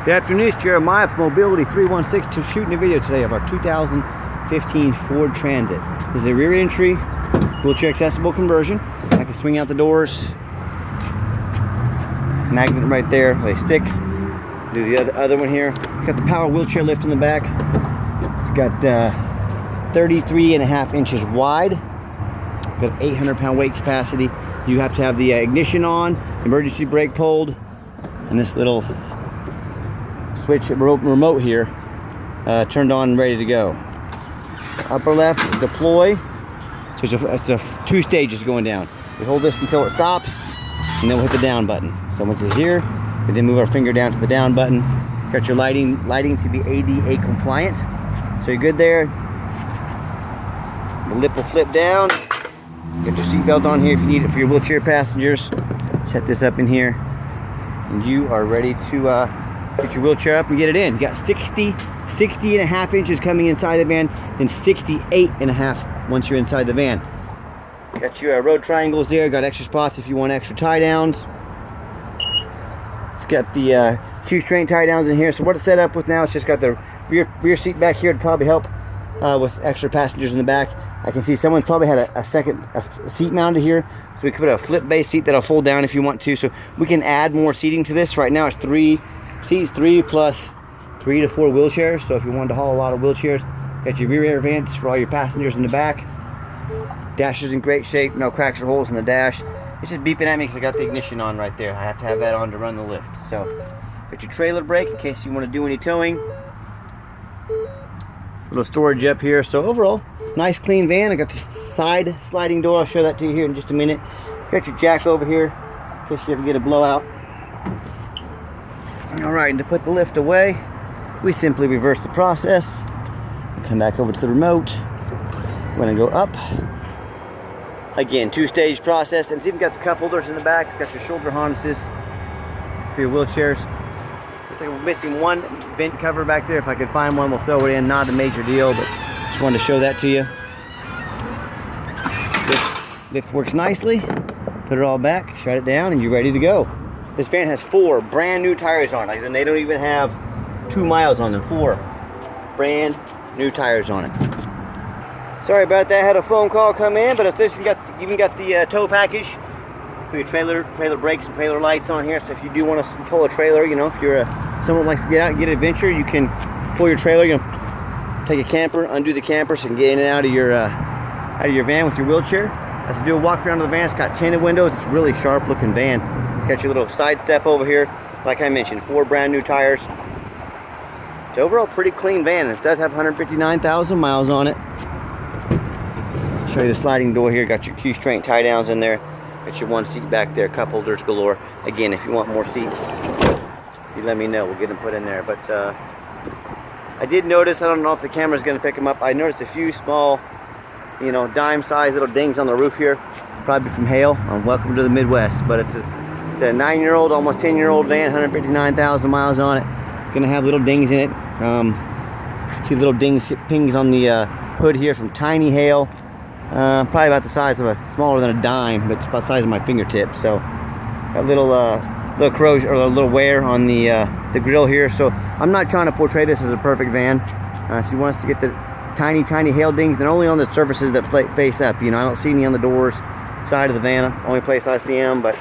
Good afternoon, it's Jeremiah from Mobility 316 shooting a video today of our 2015 Ford Transit. This is a rear entry, wheelchair accessible conversion. I can swing out the doors, magnet right there, they stick. Do the other one here. Got the power wheelchair lift in the back. It's got 33.5 inches wide. Got 800-pound weight capacity. You have to have the ignition on, emergency brake pulled, and this little switch remote here turned on and ready to go. Upper left, deploy. So it's a 2 stages going down. We hold this until it stops, and then we'll hit the down button. So once it's here, we then move our finger down to the down button. Got your lighting to be ADA compliant. So you're good there. The lip will flip down. Get your seatbelt on here if you need it for your wheelchair passengers. Set this up in here, and you are ready to get your wheelchair up and get it in. You got 60.5 inches coming inside the van, then 68.5 once you're inside the van. Got your road triangles there, got extra spots if you want extra tie downs. It's got the shoe-strength tie downs in here. So what it's set up with now, it's just got the rear seat back here to probably help with extra passengers in the back. I can see someone's probably had a seat mounted here, so we could put a flip base seat that'll fold down if you want to. So we can add more seating to this. Right now it's 3 seats, 3 plus 3 to 4 wheelchairs. So if you wanted to haul a lot of wheelchairs, got your rear air vents for all your passengers in the back. Dash is in great shape, no cracks or holes in the dash. It's just beeping at me because I got the ignition on right there. I have to have that on to run the lift. So got your trailer brake in case you want to do any towing. Little storage up here. So overall, nice clean van. I got the side sliding door. I'll show that to you here in just a minute. Got your jack over here in case you ever get a blowout. Alright, and to put the lift away, we simply reverse the process. Come back over to the remote. We're going to go up. Again, 2-stage process. And it's even got the cup holders in the back. It's got your shoulder harnesses for your wheelchairs. Looks like we're missing one vent cover back there. If I can find one, we'll throw it in. Not a major deal, but just wanted to show that to you. Lift works nicely. Put it all back, shut it down, and you're ready to go. This van has 4 brand new tires on it, and they don't even have 2 miles on them. 4 brand new tires on it. Sorry about that. I had a phone call come in, but it's even got the tow package for your trailer brakes and trailer lights on here. So if you do want to pull a trailer, you know, if you're someone who likes to get out and get an adventure, you can pull your trailer. You know, take a camper, undo the camper, so you can get in and out of your van with your wheelchair. Let's do a walk around the van. It's got tinted windows. It's a really sharp looking van. It's got your little side step over here. Like I mentioned, 4 brand new tires. It's overall pretty clean van. It does have 159,000 miles on it. Show you the sliding door here. Got your Q-strength tie downs in there. Got your 1 seat back there. Cup holders galore. Again, if you want more seats, you let me know. We'll get them put in there. But I did notice, I don't know if the camera's going to pick them up, I noticed a few small, you know, dime-sized little dings on the roof here. Probably from hail. Welcome to the Midwest. But it's a 9-year-old, almost 10-year-old van, 159,000 miles on it. It's going to have little dings in it. See little pings on the hood here from tiny hail. Probably about the size of smaller than a dime, but it's about the size of my fingertip. So got little corrosion or a little wear on the grill here. So I'm not trying to portray this as a perfect van. If you want us to get the tiny hail dings, they're only on the surfaces that face up. You know, I don't see any on the doors side of the van. It's the only place I see them. But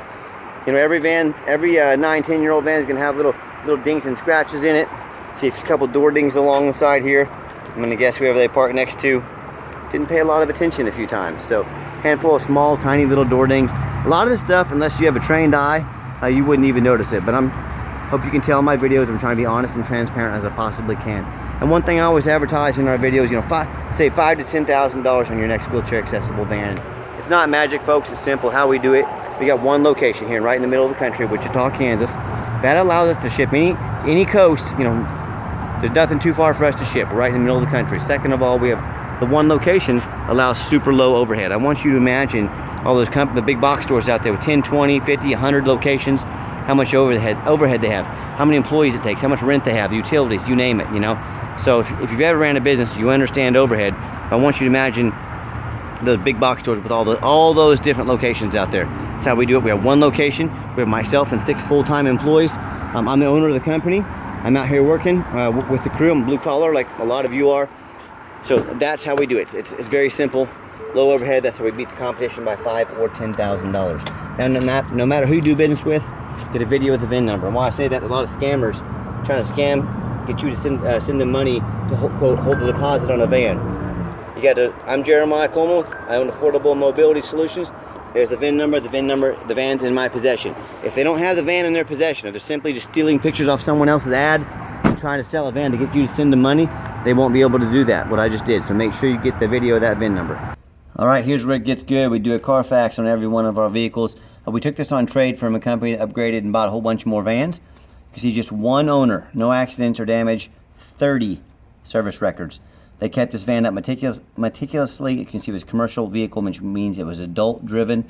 you know, every 9-10-year-old van is gonna have little dings and scratches in it. See a couple door dings along the side here. I'm gonna guess whoever they park next to didn't pay a lot of attention a few times. So handful of small, tiny little door dings. A lot of this stuff, unless you have a trained eye, you wouldn't even notice it. But hope you can tell in my videos, I'm trying to be honest and transparent as I possibly can. And one thing I always advertise in our videos, you know, save $5,000 to $10,000 on your next wheelchair accessible van. It's not magic, folks. It's simple. How we do it, we got one location here, right in the middle of the country, Wichita, Kansas. That allows us to ship any coast. You know, there's nothing too far for us to ship. We're right in the middle of the country. Second of all, we have the one location allows super low overhead. I want you to imagine all those the big box stores out there with 10, 20, 50, 100 locations, how much overhead they have, how many employees it takes, how much rent they have, the utilities, you name it, you know. So if you've ever ran a business, you understand overhead. I want you to imagine the big box stores with all those different locations out there. That's how we do it. We have one location. We have myself and 6 full-time employees. I'm the owner of the company. I'm out here working with the crew. I'm blue collar like a lot of you are. So that's how we do it. It's very simple, low overhead. That's how we beat the competition by $5,000 or $10,000. Now, no matter who you do business with, get a video with the VIN number. And while I say that, a lot of scammers trying to get you to send them money to hold the deposit on a van. I'm Jeremiah Coleman. I own Affordable Mobility Solutions. There's the VIN number. The van's in my possession. If they don't have the van in their possession, if they're simply just stealing pictures off someone else's ad and trying to sell a van to get you to send them money, they won't be able to do that, what I just did. So make sure you get the video of that VIN number. All right, here's where it gets good. We do a Carfax on every one of our vehicles. We took this on trade from a company that upgraded and bought a whole bunch more vans. You can see just one owner, no accidents or damage, 30 service records. They kept this van up meticulously. You can see it was a commercial vehicle, which means it was adult driven.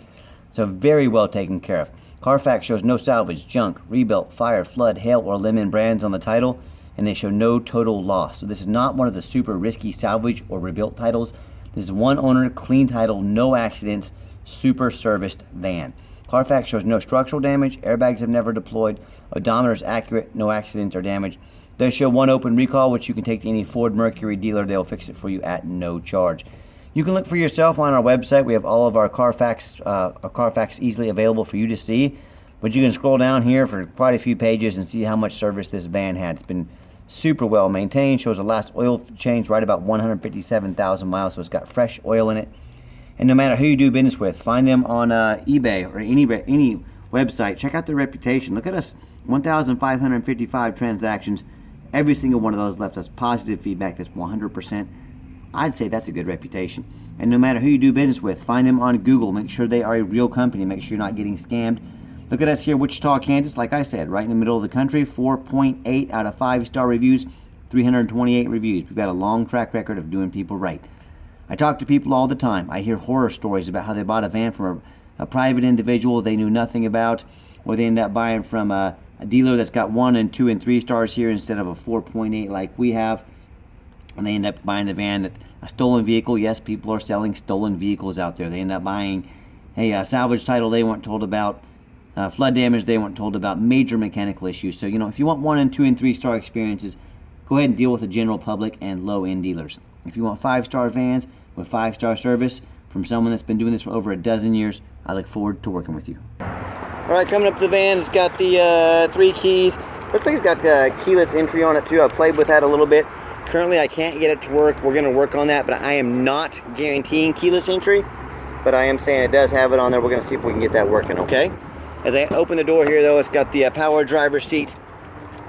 So very well taken care of. Carfax shows no salvage, junk, rebuilt, fire, flood, hail, or lemon brands on the title, and they show no total loss. So this is not one of the super risky salvage or rebuilt titles. This is one owner, clean title, no accidents, super serviced van. Carfax shows no structural damage, airbags have never deployed, odometer is accurate, no accidents or damage. They show one open recall, which you can take to any Ford Mercury dealer. They'll fix it for you at no charge. You can look for yourself on our website. We have all of our Carfax easily available for you to see. But you can scroll down here for quite a few pages and see how much service this van had. It's been super well maintained. Shows the last oil change right about 157,000 miles, so it's got fresh oil in it. And no matter who you do business with, find them on eBay or any website. Check out their reputation. Look at us, 1,555 transactions. Every single one of those left us positive feedback. That's 100%. I'd say that's a good reputation. And no matter who you do business with, find them on Google. Make sure they are a real company. Make sure you're not getting scammed. Look at us here, Wichita, Kansas. Like I said, right in the middle of the country, 4.8 out of 5-star reviews, 328 reviews. We've got a long track record of doing people right. I talk to people all the time. I hear horror stories about how they bought a van from a private individual they knew nothing about, or they end up buying from a dealer that's got 1 and 2 and 3 stars here instead of a 4.8 like we have, and they end up buying a van, a stolen vehicle. Yes, people are selling stolen vehicles out there. They end up buying a salvage title they weren't told about, flood damage they weren't told about, major mechanical issues. So, if you want 1 and 2 and 3 star experiences, go ahead and deal with the general public and low-end dealers. If you want 5-star vans with 5-star service from someone that's been doing this for over a dozen years, I look forward to working with you. All right, coming up to the van, it's got the 3 keys. Looks like it's got keyless entry on it too. I've played with that a little bit. Currently, I can't get it to work. We're going to work on that, but I am not guaranteeing keyless entry. But I am saying it does have it on there. We're going to see if we can get that working, okay? As I open the door here, though, it's got the power driver's seat,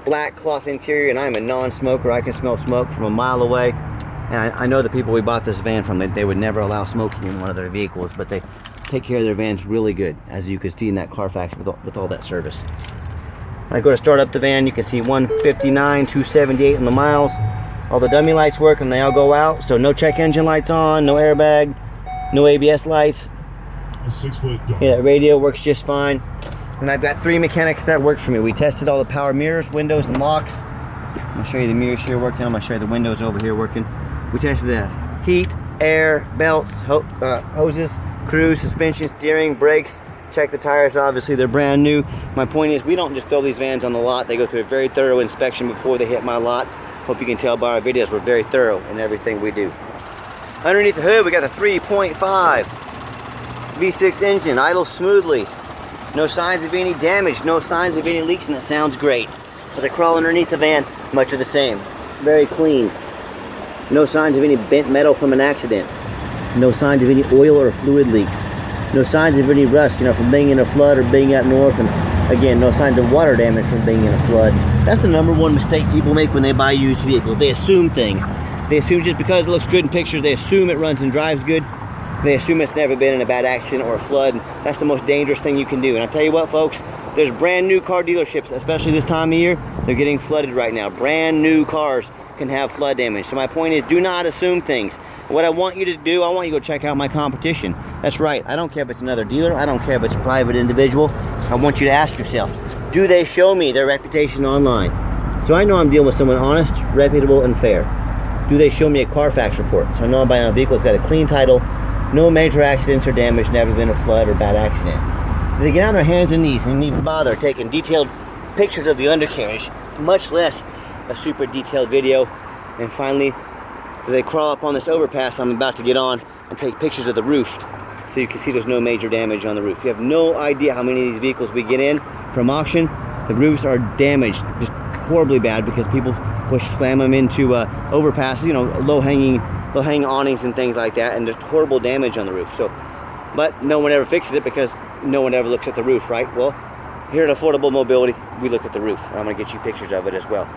black cloth interior, and I'm a non-smoker. I can smell smoke from a mile away. And I know the people we bought this van from, they would never allow smoking in one of their vehicles, but they take care of their vans really good, as you can see in that Carfax with all that service. When I go to start up the van, you can see 159, 278 on the miles. All the dummy lights work and they all go out, so no check engine lights on, no airbag, no ABS lights. A 6-foot dog. Yeah, radio works just fine. And I've got 3 mechanics that work for me. We tested all the power mirrors, windows, and locks. I'm going to show you the mirrors here working. I'm going to show you the windows over here working. We tested the heat, air, belts, hoses, cruise, suspension, steering, brakes. Check the tires, obviously they're brand new. My point is, we don't just build these vans on the lot. They go through a very thorough inspection before they hit my lot. Hope you can tell by our videos, we're very thorough in everything we do. Underneath the hood, we got the 3.5 V6 engine, idles smoothly. No signs of any damage, no signs of any leaks, and it sounds great. As I crawl underneath the van, much of the same. Very clean. No signs of any bent metal from an accident. No signs of any oil or fluid leaks. No signs of any rust, from being in a flood or being out north. And again, no signs of water damage from being in a flood. That's the #1 mistake people make when they buy used vehicles. They assume things. They assume just because it looks good in pictures, they assume it runs and drives good. They assume it's never been in a bad accident or a flood. That's the most dangerous thing you can do. And I tell you what, folks, there's brand new car dealerships, especially this time of year, they're getting flooded right now. Brand new cars can have flood damage. So my point is, do not assume things. What I want you to do, I want you to go check out my competition. That's right, I don't care if it's another dealer, I don't care if it's a private individual. I want you to ask yourself, do they show me their reputation online? So I know I'm dealing with someone honest, reputable, and fair. Do they show me a Carfax report? So I know I'm buying a vehicle that's got a clean title, no major accidents or damage, never been a flood or bad accident. Do they get on their hands and knees and even bother taking detailed pictures of the undercarriage, much less a super detailed video. And finally, they crawl up on this overpass I'm about to get on and take pictures of the roof so you can see there's no major damage on the roof. You have no idea how many of these vehicles we get in from auction. The roofs are damaged, just horribly bad, because people slam them into overpasses, you know, low-hanging awnings and things like that, and there's horrible damage on the roof. So, but no one ever fixes it because no one ever looks at the roof, right? Well, here at Affordable Mobility, we look at the roof, and I'm going to get you pictures of it as well.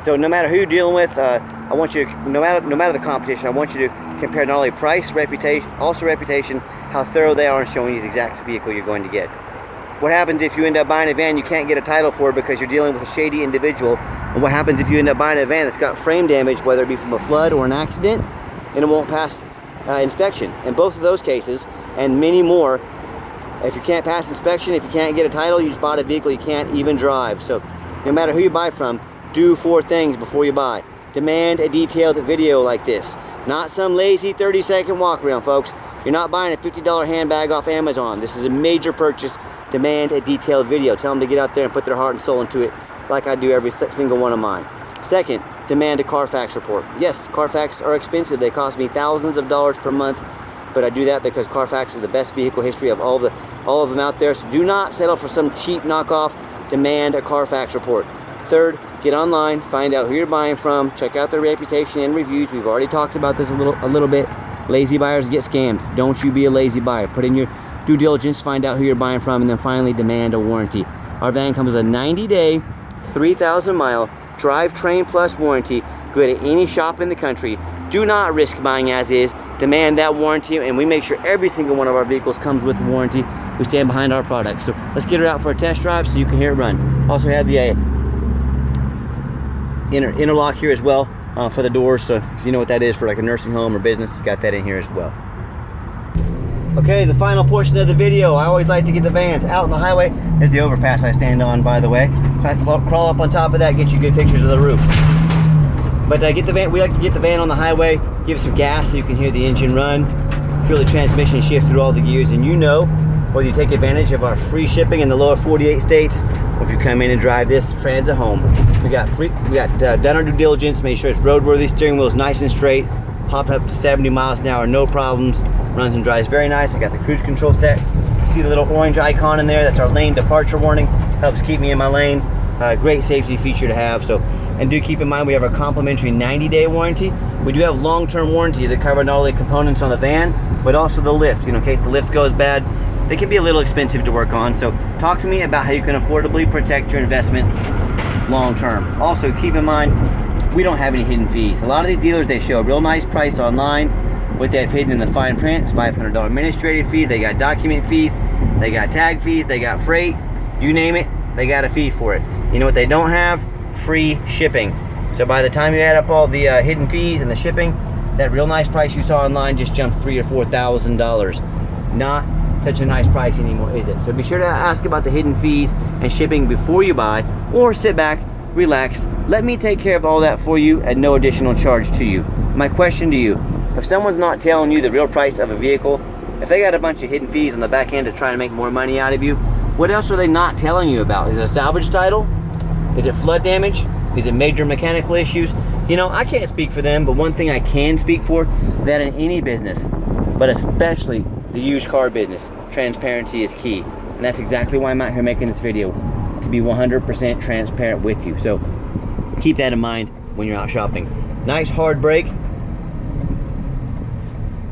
So no matter who you're dealing with, I want you to, no matter the competition, I want you to compare not only price, reputation, also reputation, how thorough they are in showing you the exact vehicle you're going to get. What happens if you end up buying a van you can't get a title for because you're dealing with a shady individual? And what happens if you end up buying a van that's got frame damage, whether it be from a flood or an accident, and it won't pass inspection? In both of those cases, and many more, if you can't pass inspection, if you can't get a title, you just bought a vehicle you can't even drive. So no matter who you buy from, do 4 things before you buy. Demand a detailed video like this. Not some lazy 30-second walk around, folks. You're not buying a $50 handbag off Amazon. This is a major purchase. Demand a detailed video. Tell them to get out there and put their heart and soul into it, like I do every single one of mine. Second, demand a Carfax report. Yes, Carfax are expensive. They cost me thousands of dollars per month, but I do that because Carfax is the best vehicle history of all of them out there. So do not settle for some cheap knockoff. Demand a Carfax report. Third, get online, find out who you're buying from, check out their reputation and reviews. We've already talked about this a little bit. Lazy buyers get scammed. Don't you be a lazy buyer. Put in your due diligence, find out who you're buying from, and then finally demand a warranty. Our van comes with a 90-day, 3,000-mile drivetrain plus warranty, good at any shop in the country. Do not risk buying as is. Demand that warranty, and we make sure every single one of our vehicles comes with a warranty. We stand behind our product. So let's get her out for a test drive so you can hear it run. Also have the interlock here as well for the doors, so if you know what that is for like a nursing home or business, you got that in here as well. Okay, the final portion of the video. I always like to get the vans out on the highway. There's the overpass I stand on, by the way. Crawl up on top of that, get you good pictures of the roof. But get the van. We like to get the van on the highway, give it some gas so you can hear the engine run, feel the transmission shift through all the gears, and you know, whether you take advantage of our free shipping in the lower 48 states, or if you come in and drive this Transit home. We got done our due diligence, made sure it's roadworthy, steering wheel's nice and straight, popped up to 70 miles an hour, no problems, runs and drives very nice. I got the cruise control set. See the little orange icon in there? That's our lane departure warning. Helps keep me in my lane. Great safety feature to have. So, and do keep in mind we have a complimentary 90-day warranty. We do have long-term warranty that cover not only components on the van, but also the lift. You know, in case the lift goes bad, they can be a little expensive to work on. So talk to me about how you can affordably protect your investment long-term. Also, keep in mind, we don't have any hidden fees. A lot of these dealers, they show a real nice price online. What they have hidden in the fine print is $500 administrative fee. They got document fees, they got tag fees, they got freight, you name it, they got a fee for it. You know what they don't have? Free shipping. So by the time you add up all the hidden fees and the shipping, that real nice price you saw online just jumped $3,000 or $4,000. Not such a nice price anymore, is it? So be sure to ask about the hidden fees and shipping before you buy, or sit back, relax, let me take care of all that for you at no additional charge to you. My question to you, if someone's not telling you the real price of a vehicle, if they got a bunch of hidden fees on the back end to try to make more money out of you, what else are they not telling you about? Is it a salvage title? Is it flood damage? Is it major mechanical issues? You know, I can't speak for them, but one thing I can speak for, that in any business, but especially the used car business, transparency is key. And that's exactly why I'm out here making this video, to be 100% transparent with you. So keep that in mind when you're out shopping. Nice hard brake.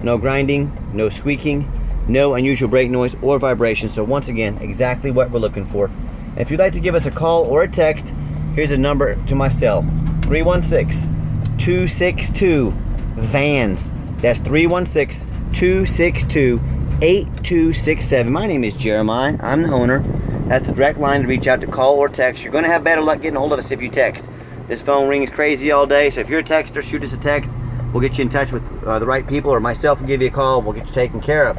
No grinding, no squeaking, no unusual brake noise or vibration. So once again, exactly what we're looking for. And if you'd like to give us a call or a text, here's a number to my cell, 316-262-VANS. That's 316-262-8267. My name is Jeremiah. I'm the owner. That's the direct line to reach out to call or text. You're going to have better luck getting a hold of us if you text. This phone rings crazy all day, so if you're a texter, shoot us a text. We'll get you in touch with the right people, or myself will give you a call. We'll get you taken care of.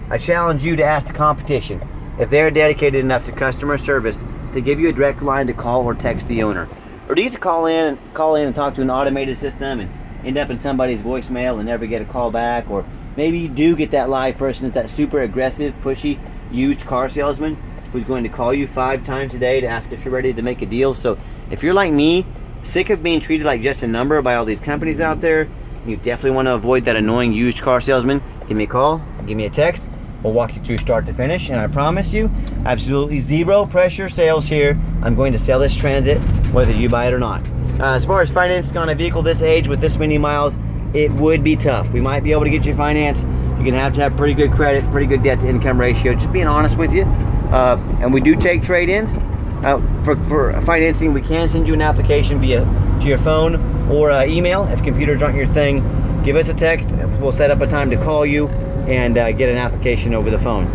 I challenge you to ask the competition if they're dedicated enough to customer service to give you a direct line to call or text the owner. Or do you call in and talk to an automated system and end up in somebody's voicemail and never get a call back? Or maybe you do get that live person, is that super aggressive, pushy, used car salesman. who's going to call you 5 times a day to ask if you're ready to make a deal. So if you're like me, sick of being treated like just a number by all these companies out there, you definitely want to avoid that annoying used car salesman, give me a call, give me a text. We'll walk you through start to finish, and I promise you, absolutely zero pressure sales here. I'm going to sell this Transit, whether you buy it or not. As far as financing on a vehicle this age with this many miles, it would be tough. We might be able to get you financed. You're gonna have to have pretty good credit, pretty good debt to income ratio, just being honest with you. And we do take trade-ins. For financing, we can send you an application to your phone or email. If computers aren't your thing, give us a text. We'll set up a time to call you and get an application over the phone.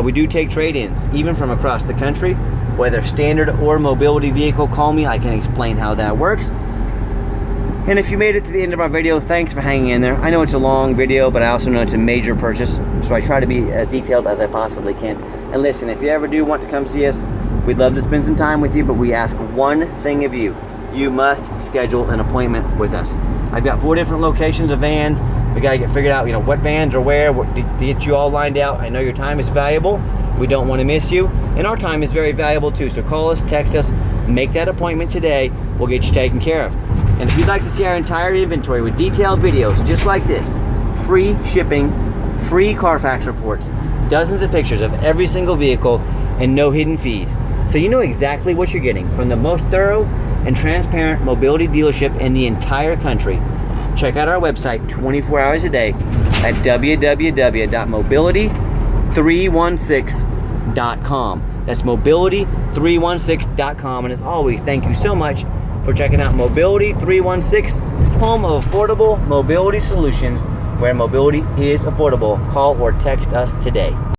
We do take trade-ins, even from across the country, whether standard or mobility vehicle. Call me, I can explain how that works. And if you made it to the end of our video, thanks for hanging in there. I know it's a long video, but I also know it's a major purchase, so I try to be as detailed as I possibly can. And listen, if you ever do want to come see us, we'd love to spend some time with you, but we ask one thing of you. You must schedule an appointment with us. I've got 4 different locations of vans. We got to get figured out, what vans are where, to get you all lined out. I know your time is valuable. We don't want to miss you. And our time is very valuable too. So call us, text us, make that appointment today. We'll get you taken care of. And if you'd like to see our entire inventory with detailed videos just like this, free shipping, free Carfax reports, dozens of pictures of every single vehicle, and no hidden fees. So you know exactly what you're getting from the most thorough and transparent mobility dealership in the entire country. Check out our website 24 hours a day at www.mobility316.com. That's mobility316.com. And as always, thank you so much for checking out Mobility 316, home of affordable mobility solutions, where mobility is affordable. Call or text us today.